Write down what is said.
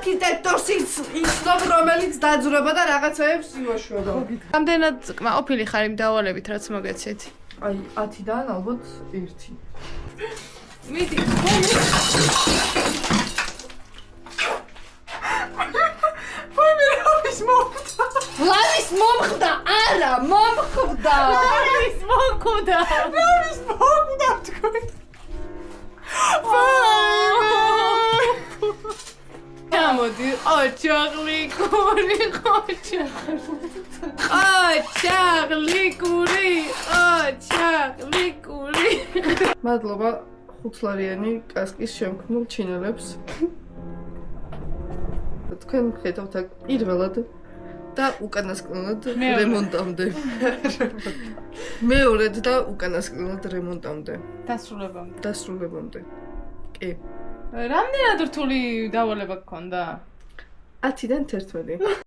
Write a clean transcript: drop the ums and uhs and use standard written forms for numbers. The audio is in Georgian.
არქიტექტორს იცნობ, რომელიც დაძვრება და რაღაცაებს იუშვება. რამდენად კმაყოფილი ხარ იმ დავალებით, რაც მოგეცეთ? აი 10-დან ალბათ 1. მიდი. ლავის მომხდა, არა, მომხდა. ლავის მომხდა. ლავის მომხდა თქვენ. გამოდი, ოჩაღლიკური, ოჩაღლიკური. მადლობა ხუთლარიანი კასკის შემქმნელ ჩინელებს. თქვენ ხედავთ აქ პირველად და უკანასკნელად რემონტამდე. მეორედ და უკანასკნელად რემონტამდე. დასრულებამდე. კი. რამდენად რთული დავალება გქონდა? 10-დან 11.